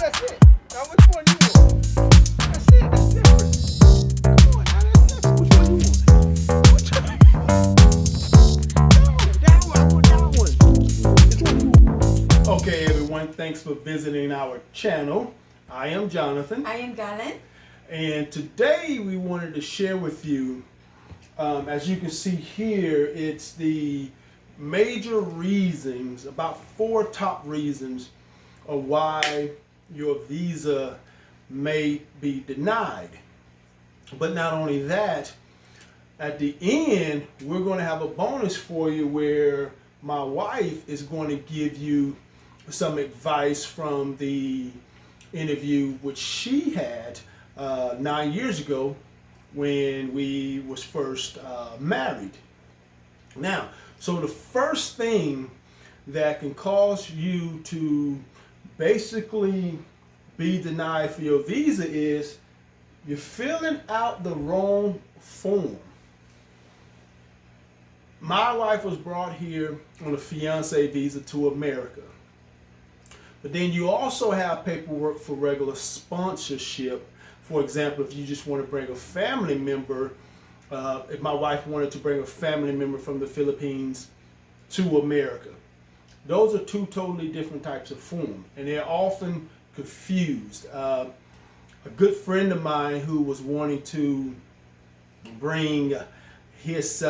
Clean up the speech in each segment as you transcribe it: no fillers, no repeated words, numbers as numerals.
That's it. Now which one you want? That's it. That's different. Come on, now that's different. Which one you want? Which one? No, that one. I want that one. Which one you want? Okay, everyone. Thanks for visiting our channel. I am Jonathan. I am Galen. And today we wanted to share with you, as you can see here, it's the major reasons, about 4 top reasons of why your visa may be denied. But not only that, at the end, we're going to have a bonus for you where my wife is going to give you some advice from the interview which she had 9 years ago when we was first married. Now, so the first thing that can cause you to basically be denied for your visa is you're filling out the wrong form. My wife was brought here on a fiancé visa to America. But then you also have paperwork for regular sponsorship. For example, if you just want to bring a family member, if my wife wanted to bring a family member from the Philippines to America. Those are 2 totally different types of form, and they're often confused. A good friend of mine who was wanting to bring his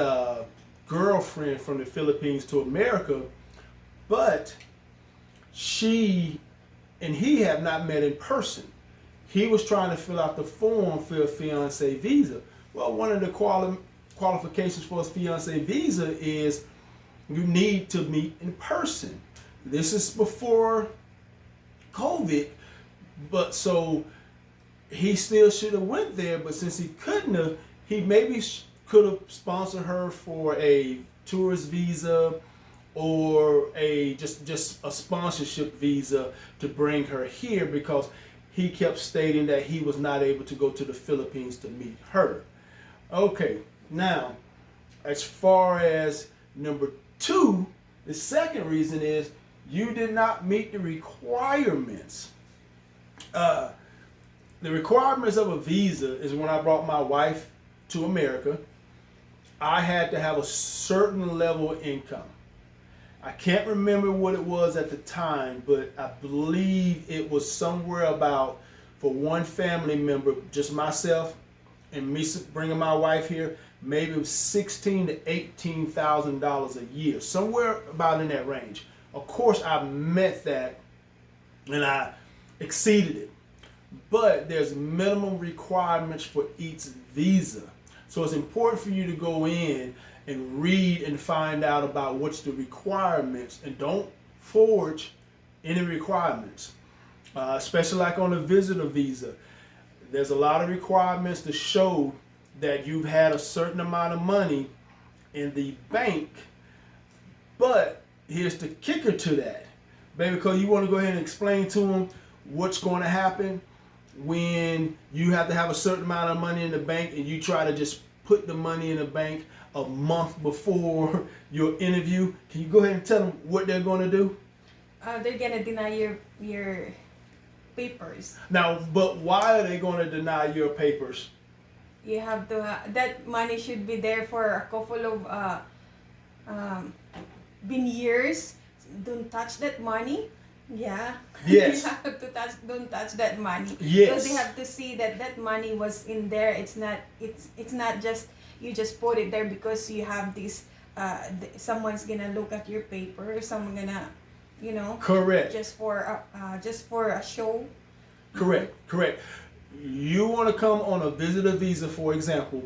girlfriend from the Philippines to America, but she and he have not met in person. He was trying to fill out the form for a fiancé visa. Well, one of the qualifications for a fiancé visa is you need to meet in person. This is before COVID, but so he still should have went there, but since he couldn't have, he maybe could have sponsored her for a tourist visa or a just a sponsorship visa to bring her here, because he kept stating that he was not able to go to the Philippines to meet her. Okay, now, as far as number 2, the second reason is you did not meet the requirements. The requirements of a visa is when I brought my wife to America, I had to have a certain level of income. I can't remember what it was at the time, but I believe it was somewhere about, for one family member, just myself and me bringing my wife here, maybe it was $16,000 to $18,000 a year, somewhere about in that range. Of course, I met that and I exceeded it, but there's minimum requirements for each visa. So it's important for you to go in and read and find out about what's the requirements, and don't forge any requirements, especially like on a visitor visa. There's a lot of requirements to show that you've had a certain amount of money in the bank, but here's the kicker to that, baby, because you want to go ahead and explain to them what's going to happen when you have to have a certain amount of money in the bank and you try to just put the money in the bank a month before your interview. Can you go ahead and tell them what they're going to do? They're gonna deny your papers. Now, but why are they going to deny your papers? You have to that money should be there for a couple of been years. Don't touch that money. Yeah. Yes. You have to don't touch that money. Yes. Because they have to see that that money was in there. It's not just you just put it there because you have this. Someone's gonna look at your paper. Someone gonna, Correct. Just for a show. Correct. You want to come on a visitor visa, for example,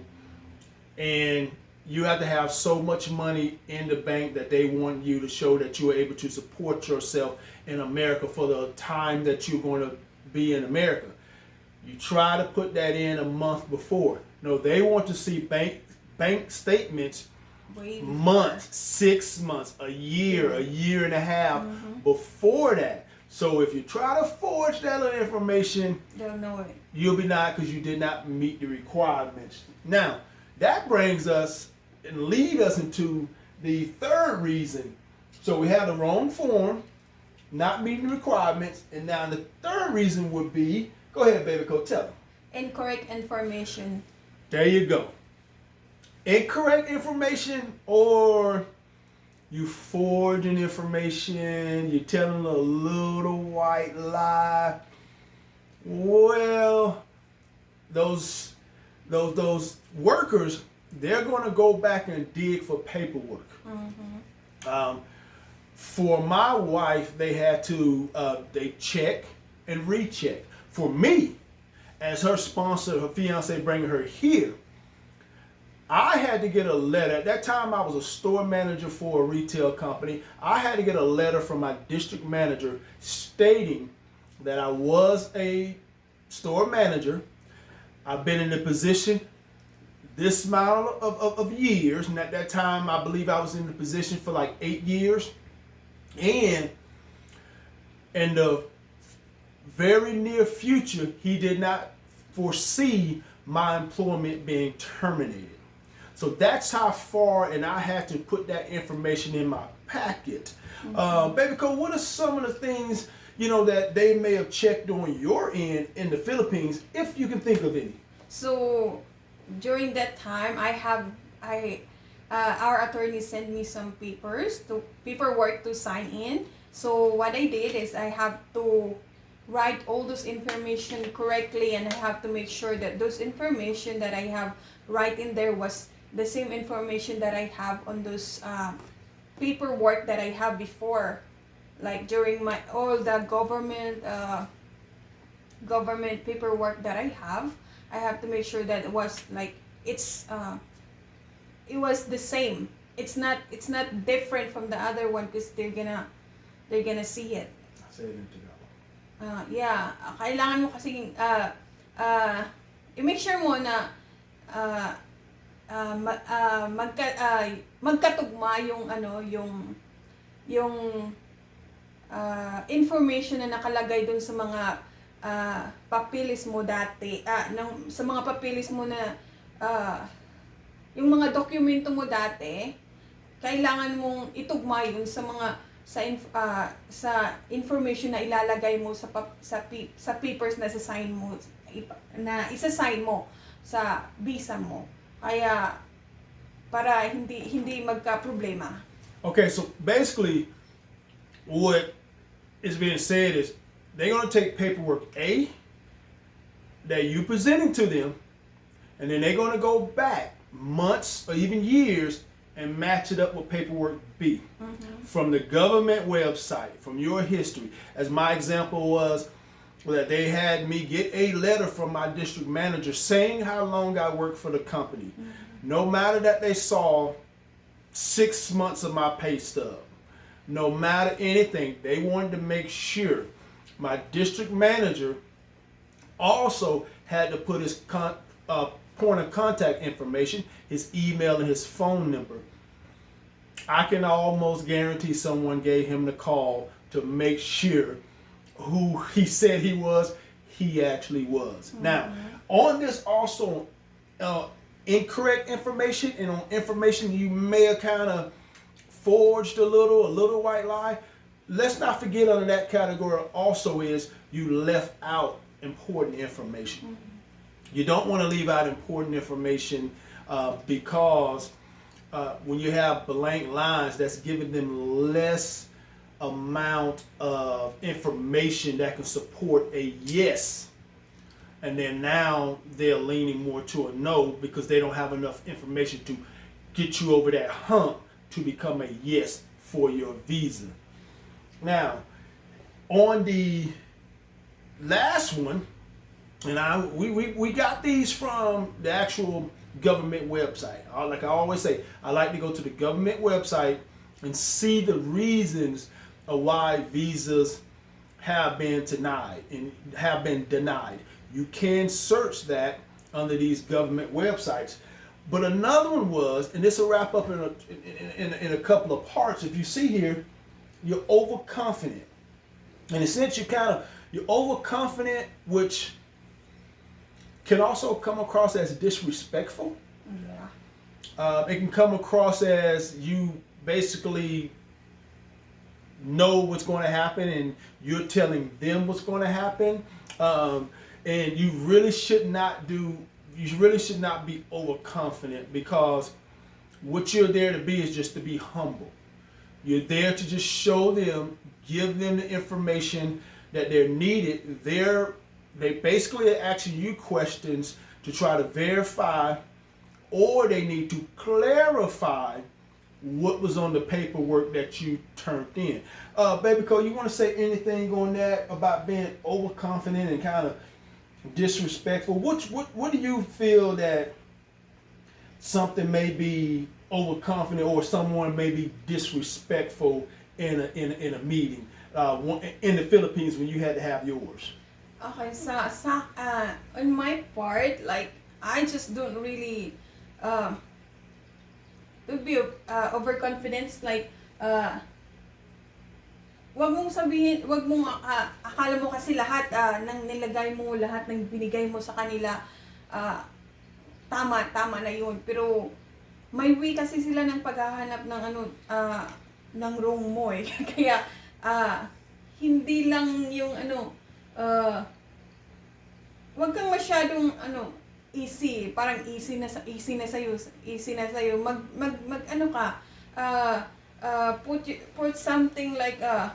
and you have to have so much money in the bank that they want you to show that you are able to support yourself in America for the time that you're going to be in America. You try to put that in a month before. No, they want to see bank statements months, 6 months, a year and a half before that. So if you try to forge that little information, they'll know it. You'll be denied because you did not meet the requirements. Now, that brings us and lead us into the third reason. So we have the wrong form, not meeting the requirements. And now the third reason would be, go ahead, baby, go tell them. Incorrect information. There you go. Incorrect information, or you forging information, you're telling a little white lie. Well, those workers, they're going to go back and dig for paperwork. For my wife, they had to they check and recheck. For me, as her sponsor, her fiance bringing her here, I had to get a letter. At that time, I was a store manager for a retail company. I had to get a letter from my district manager stating that I was a store manager. I've been in the position this amount of years. And at that time, I believe I was in the position for like 8 years. And in the very near future, he did not foresee my employment being terminated. So that's how far, and I had to put that information in my packet. Baby Cole, what are some of the things, that they may have checked on your end in the Philippines, if you can think of any? So during that time, our attorney sent me some paperwork to sign in. So what I did is I have to write all those information correctly, and I have to make sure that those information that I have right in there was the same information that I have on those paperwork that I have before, like during all the government paperwork that I have to make sure that it was like it was the same. It's not different from the other one, because they're gonna see it. Yeah, kailangan mo kasi i-make sure mo na magkatugma yung information na nakalagay dun sa mga papilis mo dati, sa mga papilis mo na yung mga dokumento mo dati, kailangan mong itugma yun sa mga sa information na ilalagay mo sa papers na isa-sign mo sa visa mo. Kaya para hindi magka-problema. Okay, so basically what is being said is they're going to take paperwork A that you presenting to them, and then they're going to go back months or even years and match it up with paperwork B from the government website, from your history. As my example was that they had me get a letter from my district manager saying how long I worked for the company. No matter that they saw 6 months of my pay stub, no matter anything, they wanted to make sure. My district manager also had to put his point of contact information, his email and his phone number. I can almost guarantee someone gave him the call to make sure who he said he was, he actually was. Now, on this also incorrect information, and on information you may have kind of forged a little white lie, let's not forget under that category also is you left out important information. You don't want to leave out important information because when you have blank lines, that's giving them less amount of information that can support a yes. And then now they're leaning more to a no because they don't have enough information to get you over that hump to become a yes for your visa. Now, on the last one, and we got these from the actual government website. Like I always say, I like to go to the government website and see the reasons of why visas have been denied. You can search that under these government websites. But another one was, and this will wrap up in a couple of parts. If you see here, you're overconfident. In a sense, you're overconfident, which can also come across as disrespectful. Yeah. It can come across as you basically know what's going to happen, and you're telling them what's going to happen. And you really should not be overconfident, because what you're there to be is just to be humble. You're there to just show them, give them the information that they're needed. They basically are asking you questions to try to verify, or they need to clarify what was on the paperwork that you turned in. Baby Cole, you want to say anything on that about being overconfident and kind of disrespectful? What do you feel that something may be overconfident or someone may be disrespectful in a meeting in the Philippines when you had to have yours? Okay, on my part, like, I just don't really would be overconfidence, like, wag mong akala mo kasi lahat ng nilagay mo, lahat ng binigay mo sa kanila, tama na yun. Pero may way kasi sila ng paghahanap ng ng wrong mo eh. Kaya hindi lang yung wag kang masyadong easy, parang easy na sa'yo. Put something like a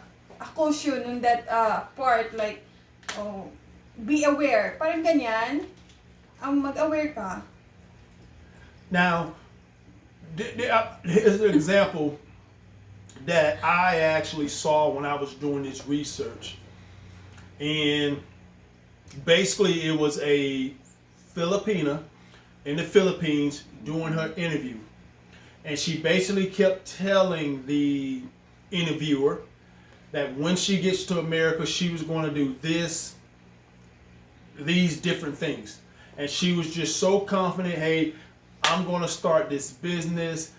caution on that part, like, be aware, parang ganyan, mag-aware ka. Now, here's an example that I actually saw when I was doing this research. And basically it was a Filipina in the Philippines doing her interview. And she basically kept telling the interviewer that when she gets to America, she was going to do these different things. And she was just so confident, hey, I'm going to start this business.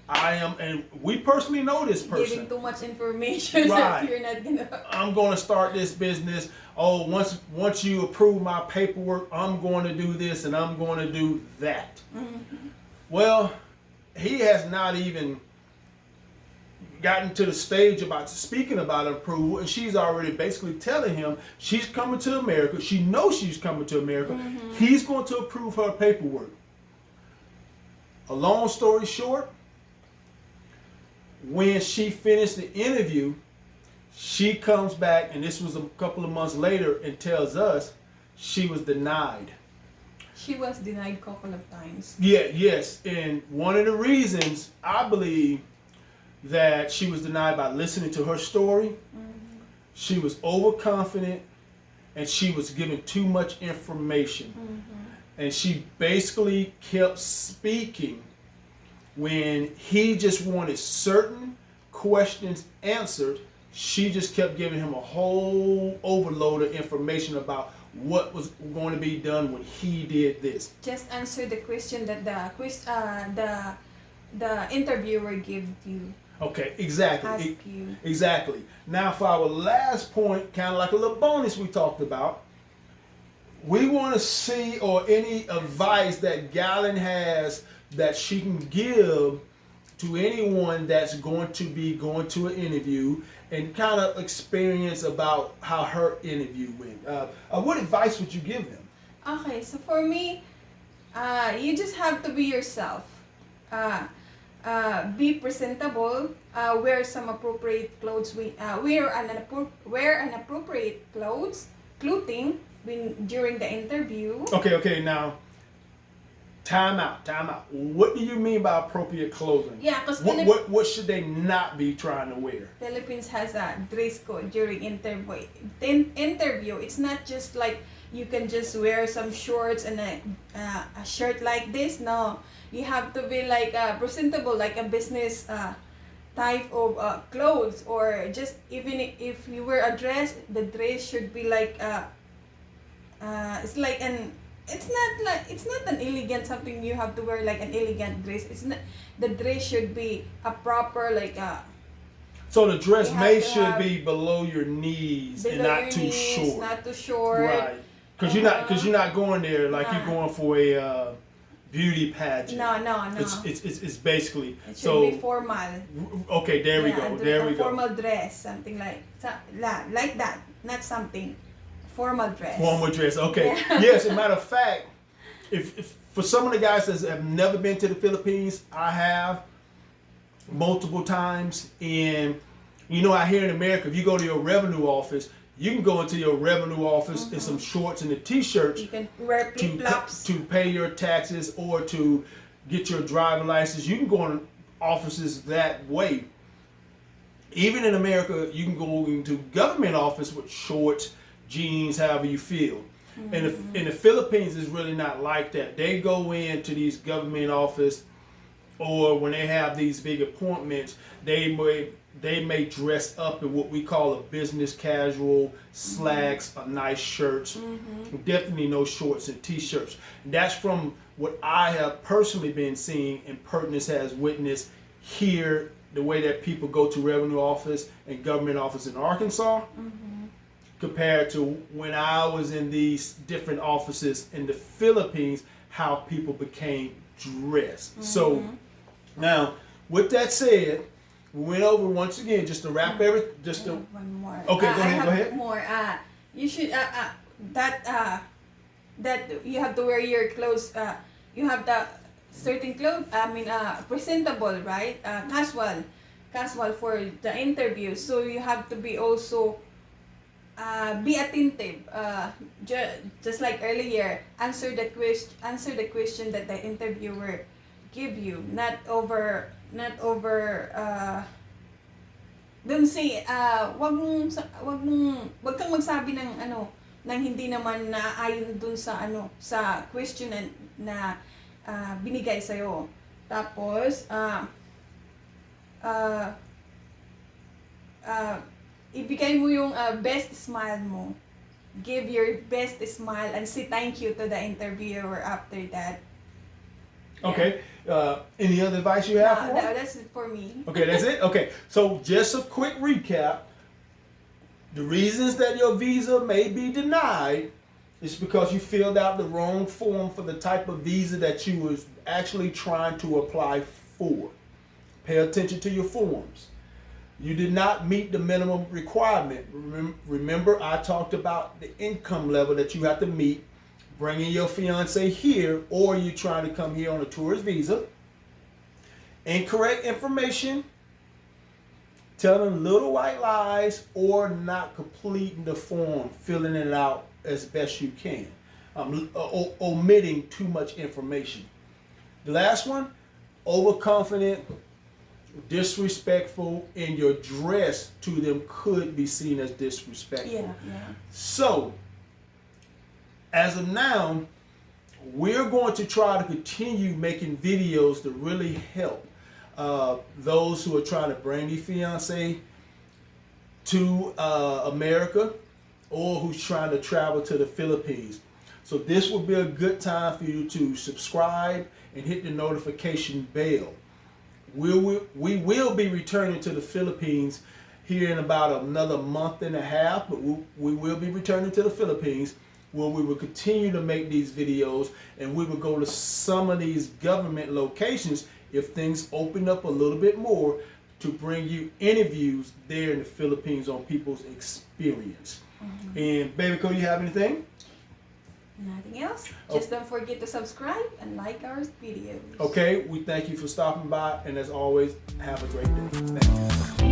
And we personally know this person. Giving too much information. Right. That you're not gonna. I'm going to start this business. Oh, once you approve my paperwork, I'm going to do this and I'm going to do that. Mm-hmm. Well, he has not even gotten to the stage about speaking about approval, and she's already basically telling him she's coming to America. She knows she's coming to America. Mm-hmm. He's going to approve her paperwork. A long story short, when she finished the interview, she comes back, and this was a couple of months later, and tells us she was denied. She was denied a couple of times. Yes. And one of the reasons I believe that she was denied by listening to her story, mm-hmm. she was overconfident and she was given too much information. Mm-hmm. And she basically kept speaking when he just wanted certain questions answered. She just kept giving him a whole overload of information about what was going to be done when he did this. Just answer the question that the interviewer gave you. Okay, exactly. Ask you. Exactly. Now for our last point, kind of like a little bonus we talked about, we want to see, or any advice that Galen has that she can give to anyone that's going to be going to an interview, and kind of experience about how her interview went. What advice would you give them? Okay, so for me, you just have to be yourself. Be presentable. Wear some appropriate clothes. Wear an appropriate clothing during the interview. Okay. Now, time out. What do you mean by appropriate clothing? Yeah, because what should they not be trying to wear? Philippines has a dress code during interview. It's not just like you can just wear some shorts and a shirt like this. No, you have to be like presentable, like a business type of clothes, or just even if you wear a dress, the dress should be like it's not an elegant something you have to wear, like an elegant dress. It's not, the dress should be a proper so the dress should be below your knees and not too short. Not too short. Right. Because you're not going there like you're going for a beauty pageant. No. It's basically It should so. be formal. Okay, there we go. There we go. Formal dress, something like that. Not something. Formal dress. Formal dress. Okay. Yeah. Yes. As a matter of fact, if for some of the guys that have never been to the Philippines, I have multiple times. And you know, out here in America, if you go to your revenue office, you can go into your revenue office in some shorts and a t-shirt. You can wear flip-flops. To pay your taxes or to get your driver license. You can go in offices that way. Even in America, you can go into government office with shorts, jeans, however you feel. In the Philippines, it's really not like that. They go into these government office, or when they have these big appointments, they may dress up in what we call a business casual, slacks, a nice shirts, definitely no shorts and t-shirts. That's from what I have personally been seeing, and Pertinence has witnessed here, the way that people go to revenue office and government office in Arkansas, compared to when I was in these different offices in the Philippines, how people became dressed. So now, with that said, we went over once again just to wrap everything. One more. Okay, go I ahead. have more. You should that you have to wear your clothes. You have the certain clothes. Presentable, right? Casual for the interview. So you have to be also be attentive. Just like earlier, answer the question that the interviewer give you. Not over. Don't say wag kang magsabi ng hindi naman naayon dun sa question na binigay sa iyo. Tapos ibigay mo yung best smile mo. Give your best smile and say thank you to the interviewer after that. Okay. Any other advice you have for them? That's it for me. Okay, that's it? Okay. So just a quick recap. The reasons that your visa may be denied is because you filled out the wrong form for the type of visa that you was actually trying to apply for. Pay attention to your forms. You did not meet the minimum requirement. Remember, I talked about the income level that you have to meet bringing your fiance here, or you trying to come here on a tourist visa. Incorrect information, telling little white lies, or not completing the form, filling it out as best you can, omitting too much information. The last one, overconfident, disrespectful, and your dress to them could be seen as disrespectful. Yeah. So, as of now, we're going to try to continue making videos to really help those who are trying to bring their fiance to America, or who's trying to travel to the Philippines. So this will be a good time for you to subscribe and hit the notification bell. We will be returning to the Philippines here in about another month and a half, but we will be returning to the Philippines, where we will continue to make these videos, and we will go to some of these government locations if things open up a little bit more, to bring you interviews there in the Philippines on people's experience. And baby Cole, you have anything? Nothing else. Just don't forget to subscribe and like our videos. Okay, we thank you for stopping by, and as always, have a great day. Thank you.